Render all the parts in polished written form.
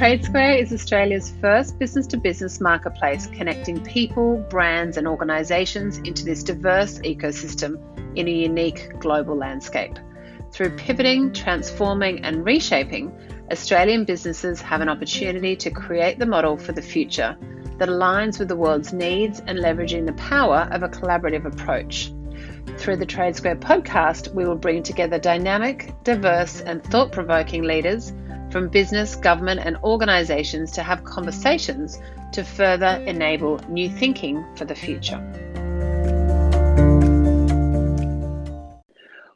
TradeSquare is Australia's first business-to-business marketplace connecting people, brands and organisations into this diverse ecosystem in a unique global landscape. Through pivoting, transforming and reshaping, Australian businesses have an opportunity to create the model for the future that aligns with the world's needs and leveraging the power of a collaborative approach. Through the TradeSquare podcast, we will bring together dynamic, diverse and thought-provoking leaders from business, government and organisations to have conversations to further enable new thinking for the future.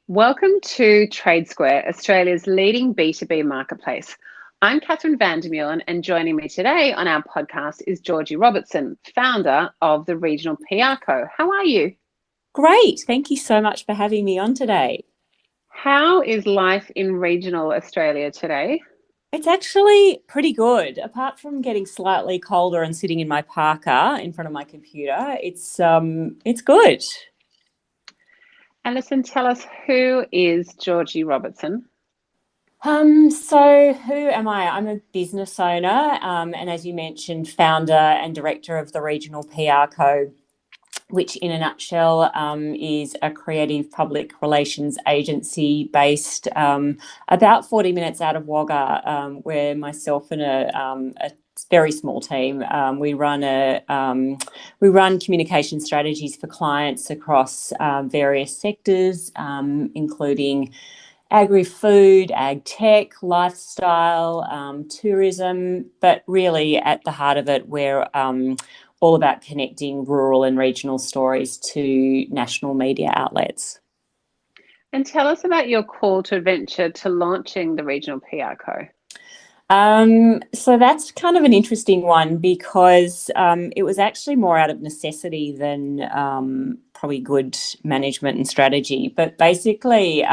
Welcome to TradeSquare, Australia's leading B2B marketplace. I'm Catherine Vandermeulen, and joining me today on our podcast is Georgie Robertson, founder of the Regional PR Co. How are you? Great. Thank you so much for having me on today. How is life in regional Australia today? It's actually pretty good. Apart from getting slightly colder and sitting in my parka in front of my computer, it's good. Alison, tell us, who is Georgie Robertson? So who am I? I'm a business owner, and as you mentioned, founder and director of the Regional PR Co, which in a nutshell is a creative public relations agency based about 40 minutes out of Wagga, where myself and a very small team, we run communication strategies for clients across various sectors, including agri-food, ag tech, lifestyle, tourism, but really at the heart of it, we're all about connecting rural and regional stories to national media outlets. And tell us about your call to adventure to launching the Regional PR Co. So that's kind of an interesting one because it was actually more out of necessity than probably good management and strategy. But basically,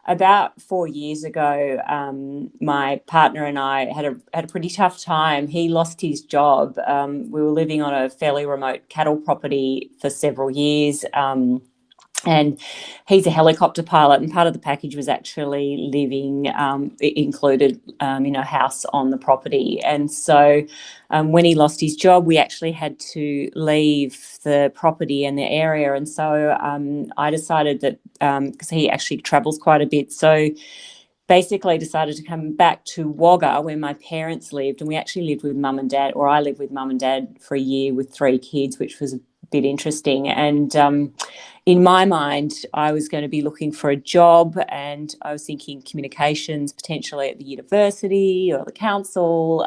about 4 years ago, my partner and I had a pretty tough time. He lost his job. We were living on a fairly remote cattle property for several years. And he's a helicopter pilot, and part of the package was actually living, it included, in a house on the property. And so when he lost his job, we actually had to leave the property and the area. And so I decided that, because he actually travels quite a bit, so basically decided to come back to Wagga where my parents lived. And we actually lived with mum and dad, or I lived with mum and dad for a year with 3 kids, which was a bit interesting. And in my mind, I was going to be looking for a job, and I was thinking communications potentially at the university or the council.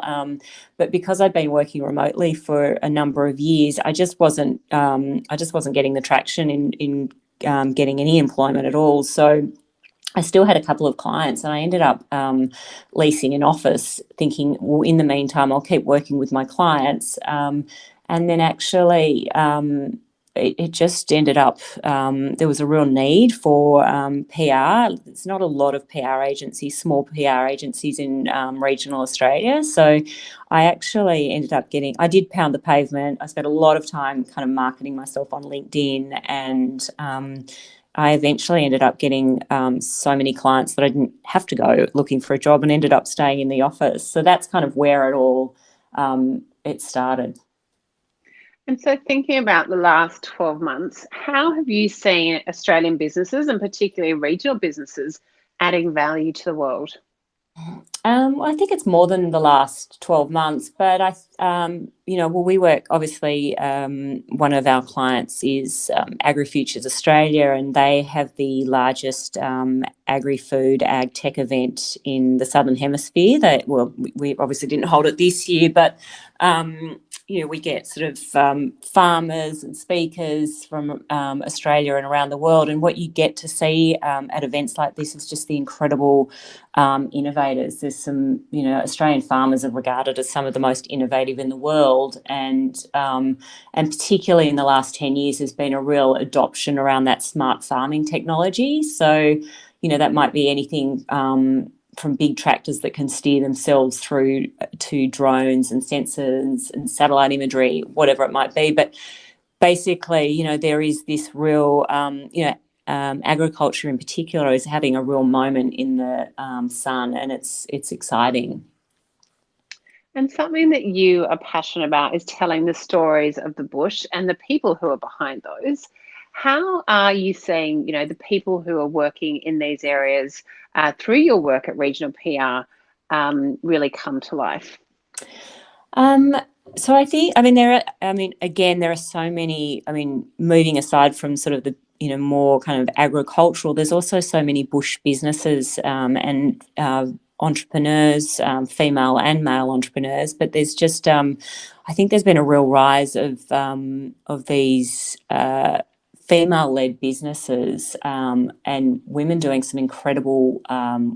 But because I'd been working remotely for a number of years, I just wasn't getting the traction in getting any employment at all. So I still had a couple of clients, and I ended up leasing an office, thinking, well, in the meantime, I'll keep working with my clients. And then actually it just ended up, there was a real need for PR. There's not a lot of PR agencies, small PR agencies in regional Australia. So I actually ended up I did pound the pavement. I spent a lot of time kind of marketing myself on LinkedIn, and I eventually ended up getting so many clients that I didn't have to go looking for a job, and ended up staying in the office. So that's kind of where it all it started. And so thinking about the last 12 months, how have you seen Australian businesses, and particularly regional businesses, adding value to the world? I think it's more than the last 12 months, but we work, obviously, one of our clients is Agri-Futures Australia, and they have the largest agri-food, ag tech event in the Southern Hemisphere. We obviously didn't hold it this year, but we get sort of farmers and speakers from Australia and around the world. And what you get to see at events like this is just the incredible innovators. There's some, Australian farmers are regarded as some of the most innovative in the world. And particularly in the last 10 years, there's been a real adoption around that smart farming technology. So, that might be anything from big tractors that can steer themselves through to drones and sensors and satellite imagery, whatever it might be. But basically, there is this real, agriculture in particular is having a real moment in the sun, and it's exciting. And something that you are passionate about is telling the stories of the bush and the people who are behind those. How are you seeing, the people who are working in these areas through your work at Regional PR really come to life? Um, so I think, again, there are so many, moving aside from sort of the, more kind of agricultural, there's also so many bush businesses and entrepreneurs, female and male entrepreneurs, but there's just, I think there's been a real rise of these female-led businesses and women doing some incredible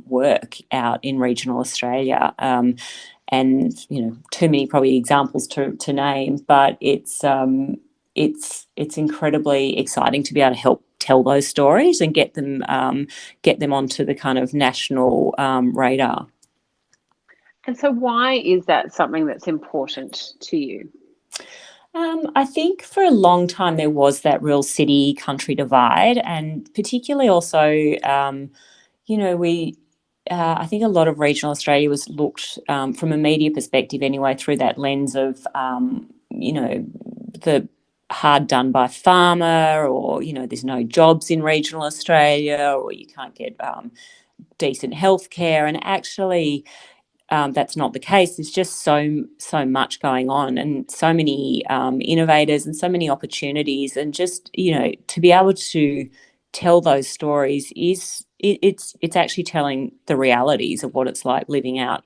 work out in regional Australia. And too many probably examples to name, but it's incredibly exciting to be able to help tell those stories and get them onto the kind of national radar. And so why is that something that's important to you? I think for a long time there was that real city country divide, and particularly also, we I think a lot of regional Australia was looked from a media perspective anyway through that lens of, the hard done by farmer, or, there's no jobs in regional Australia, or you can't get decent healthcare. And actually, that's not the case. There's just so much going on, and so many innovators, and so many opportunities, and just to be able to tell those stories it's actually telling the realities of what it's like living out.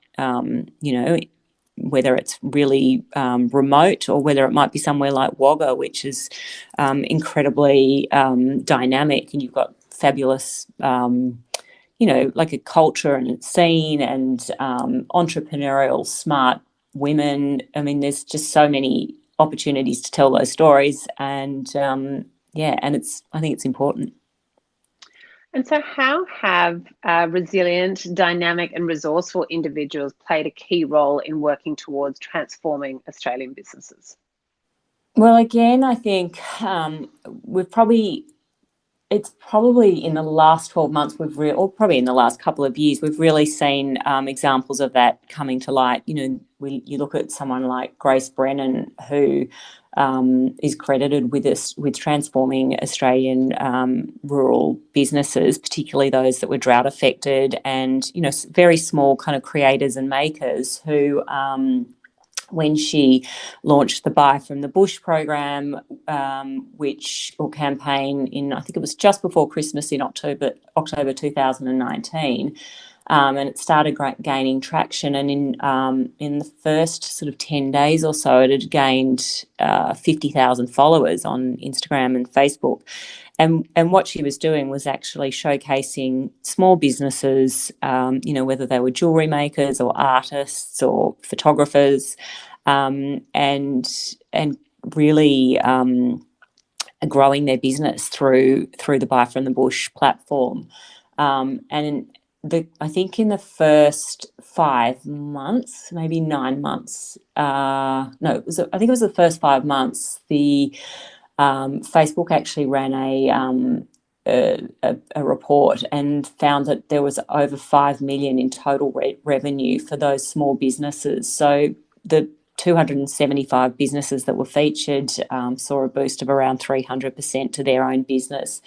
Whether it's really remote, or whether it might be somewhere like Wagga, which is incredibly dynamic, and you've got fabulous like a culture and scene, and entrepreneurial, smart women. I mean, there's just so many opportunities to tell those stories, and and I think it's important. And so how have resilient, dynamic and resourceful individuals played a key role in working towards transforming Australian businesses? Well, again, I think it's probably in the last 12 months or probably in the last couple of years, we've really seen examples of that coming to light. You look at someone like Grace Brennan, who is credited with transforming Australian rural businesses, particularly those that were drought affected, and very small kind of creators and makers who, when she launched the Buy from the Bush program, campaign in, I think it was just before Christmas in October 2019. And it started gaining traction, and in the first sort of 10 days or so, it had gained 50,000 followers on Instagram and Facebook. And what she was doing was actually showcasing small businesses, whether they were jewellery makers or artists or photographers, and really growing their business through the Buy from the Bush platform. I think in the first 5 months, maybe 9 months, I think it was the first 5 months, the Facebook actually ran a report and found that there was over 5 million in total revenue for those small businesses. So the 275 businesses that were featured saw a boost of around 300% to their own business.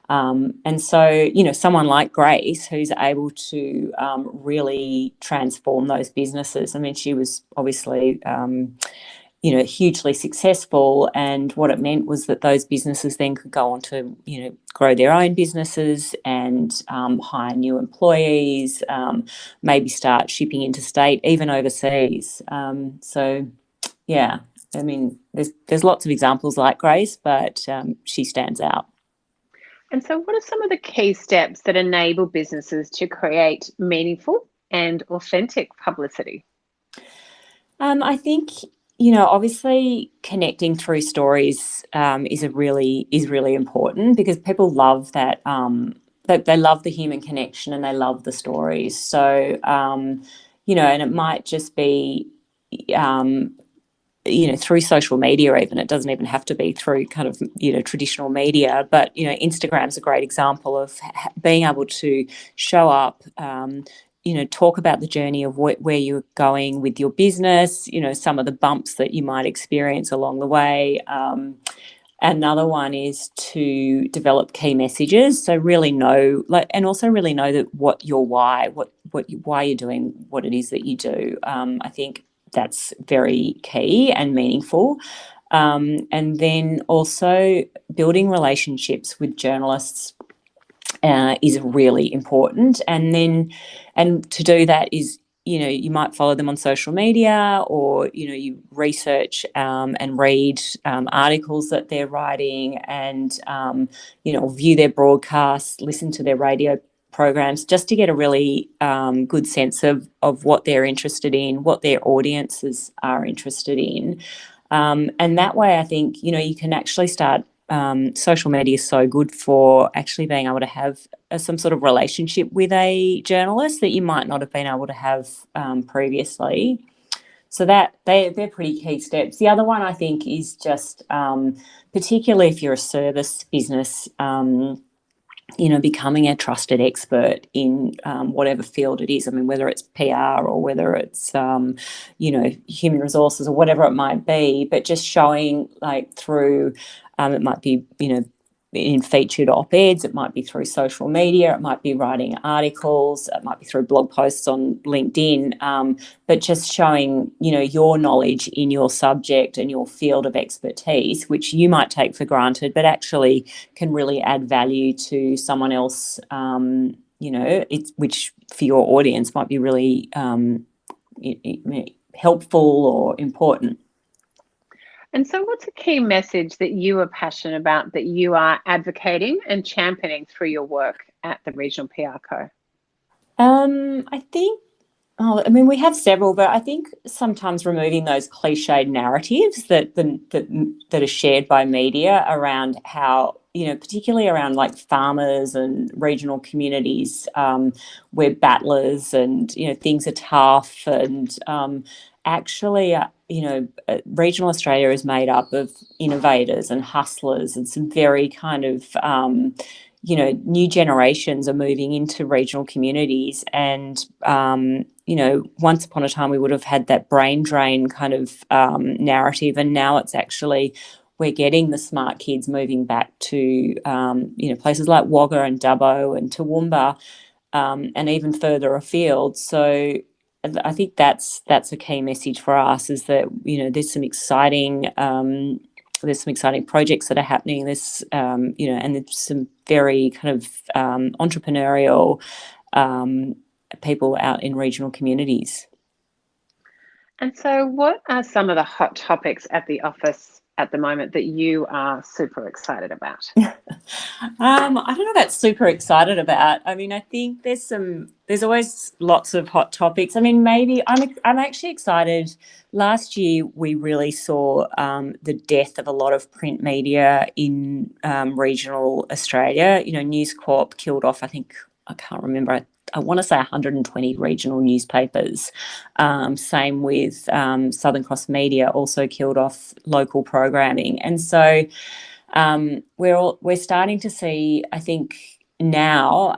And so, someone like Grace, who's able to really transform those businesses. I mean, she was obviously hugely successful, and what it meant was that those businesses then could go on to grow their own businesses and hire new employees, maybe start shipping interstate, even overseas. So yeah, I mean, there's lots of examples like Grace, but she stands out. And so what are some of the key steps that enable businesses to create meaningful and authentic publicity? I think obviously connecting through stories is really important, because people love that. They love the human connection, and they love the stories. So and it might just be through social media. Even it doesn't even have to be through kind of traditional media, but Instagram's a great example of being able to show up, talk about the journey of where you're going with your business, some of the bumps that you might experience along the way. Another one is to develop key messages. So really know, and also really know that what your why, why you're doing what it is that you do. I think that's very key and meaningful. And then also building relationships with journalists is really important. And to do that is, you might follow them on social media, or, you research and read articles that they're writing, and, view their broadcasts, listen to their radio programs, just to get a really good sense of what they're interested in, what their audiences are interested in. And that way, I think, you can actually start. Social media is so good for actually being able to have some sort of relationship with a journalist that you might not have been able to have previously. So that they're pretty key steps. The other one, I think, is just particularly if you're a service business, becoming a trusted expert in whatever field it is. I mean, whether it's PR or whether it's, human resources or whatever it might be, but just showing through, it might be, in featured op-eds, it might be through social media, it might be writing articles, it might be through blog posts on LinkedIn, but just showing, your knowledge in your subject and your field of expertise, which you might take for granted, but actually can really add value to someone else, which for your audience might be really helpful or important. And so what's a key message that you are passionate about, that you are advocating and championing through your work at the Regional PR Co? I think, we have several, but I think sometimes removing those cliched narratives that are shared by media around how, particularly around farmers and regional communities, we're battlers and, things are tough, and actually, regional Australia is made up of innovators and hustlers, and some very kind of, new generations are moving into regional communities. And, once upon a time we would have had that brain drain kind of narrative, and now it's actually, we're getting the smart kids moving back to, places like Wagga and Dubbo and Toowoomba, and even further afield. So I think that's a key message for us, is that, there's some exciting projects that are happening. There's and there's some very kind of entrepreneurial people out in regional communities. And so what are some of the hot topics at the office at the moment that you are super excited about? I don't know about super excited about. I mean, I think there's always lots of hot topics. I mean, maybe I'm actually excited. Last year, we really saw the death of a lot of print media in regional Australia. News Corp killed off, I think, I can't remember, I want to say 120 regional newspapers. Same with Southern Cross Media, also killed off local programming. And so we're starting to see, I think now,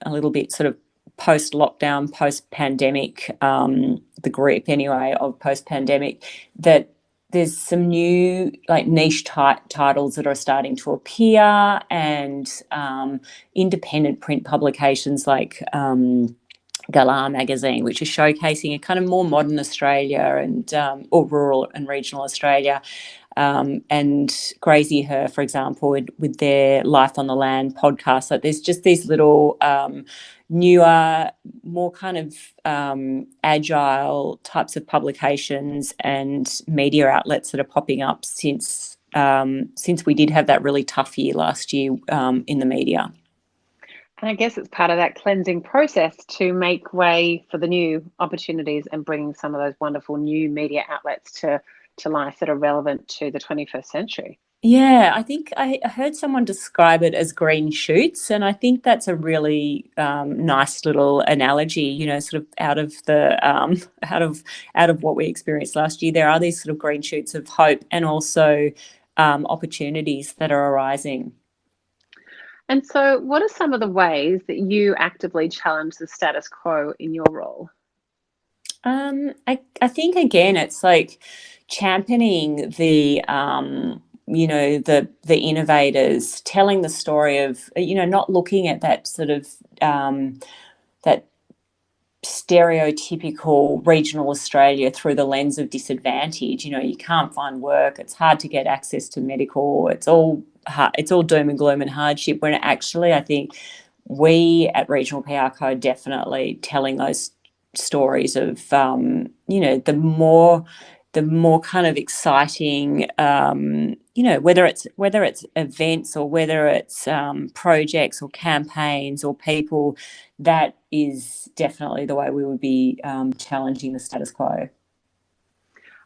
a little bit sort of post-lockdown, post-pandemic, the grip anyway of post-pandemic, that there's some new niche titles that are starting to appear, and independent print publications like Galah magazine, which is showcasing a kind of more modern Australia and or rural and regional Australia. And Graziher, for example, with their Life on the Land podcast. Like, there's just these little newer, more kind of agile types of publications and media outlets that are popping up since we did have that really tough year last year in the media. And I guess it's part of that cleansing process to make way for the new opportunities and bringing some of those wonderful new media outlets to life that are relevant to the 21st century. Yeah, I think I heard someone describe it as green shoots, and I think that's a really nice little analogy. Sort of out of the out of what we experienced last year, there are these sort of green shoots of hope and also opportunities that are arising. And so, what are some of the ways that you actively challenge the status quo in your role? I think again, it's like championing the the innovators, telling the story of not looking at that sort of that stereotypical regional Australia through the lens of disadvantage. You can't find work, it's hard to get access to medical, it's all doom and gloom and hardship, when actually I think we at Regional PR Co definitely telling those stories of the more kind of exciting whether it's events or whether it's projects or campaigns or people, that is definitely the way we would be challenging the status quo.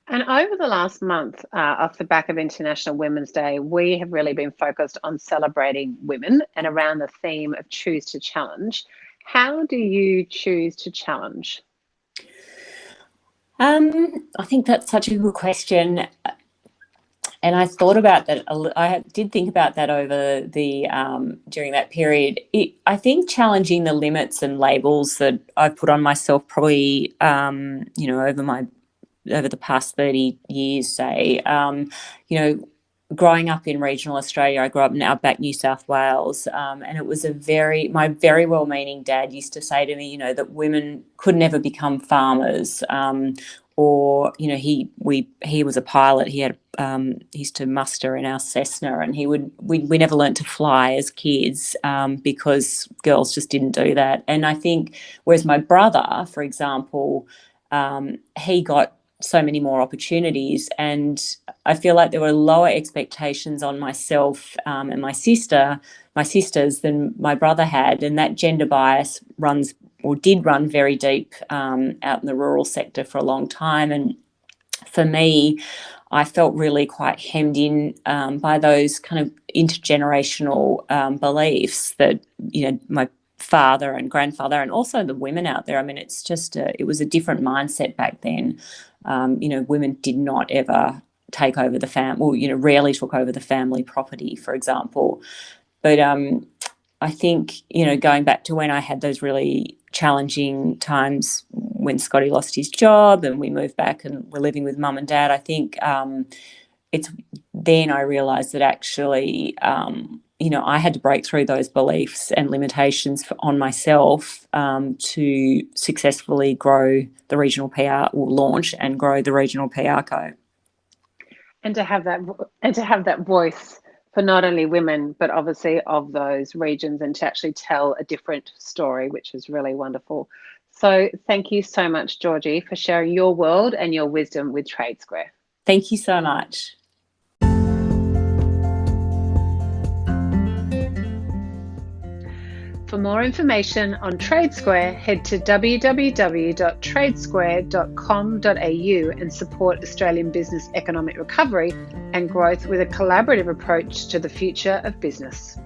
And over the last month, off the back of International Women's Day, we have really been focused on celebrating women and around the theme of choose to challenge. How do you choose to challenge? I think that's such a good question. And I thought about that. I did think about that over the during that period. I think challenging the limits and labels that I've put on myself, probably over the past 30 years, say, growing up in regional Australia, I grew up in outback New South Wales, and it was my very well-meaning dad used to say to me, that women could never become farmers, or he was a pilot. He used to muster in our Cessna, and we never learnt to fly as kids because girls just didn't do that. And I think, whereas my brother, for example, he got so many more opportunities, and I feel like there were lower expectations on myself and my sisters than my brother had, and that gender bias did run very deep out in the rural sector for a long time. And for me, I felt really quite hemmed in by those kind of intergenerational beliefs that my father and grandfather, and also the women out there. I mean, it's just it was a different mindset back then. Women did not ever take over the family, rarely took over the family property, for example. But I think, going back to when I had those really challenging times when Scotty lost his job and we moved back and we're living with mum and dad, I think it's then I realised that actually, I had to break through those beliefs and limitations on myself to successfully grow the regional PR, or launch and grow the Regional PR Co. And to have that voice for not only women, but obviously of those regions, and to actually tell a different story, which is really wonderful. So thank you so much, Georgie, for sharing your world and your wisdom with TradeSquare. Thank you so much. For more information on TradeSquare, head to www.tradesquare.com.au and support Australian business economic recovery and growth with a collaborative approach to the future of business.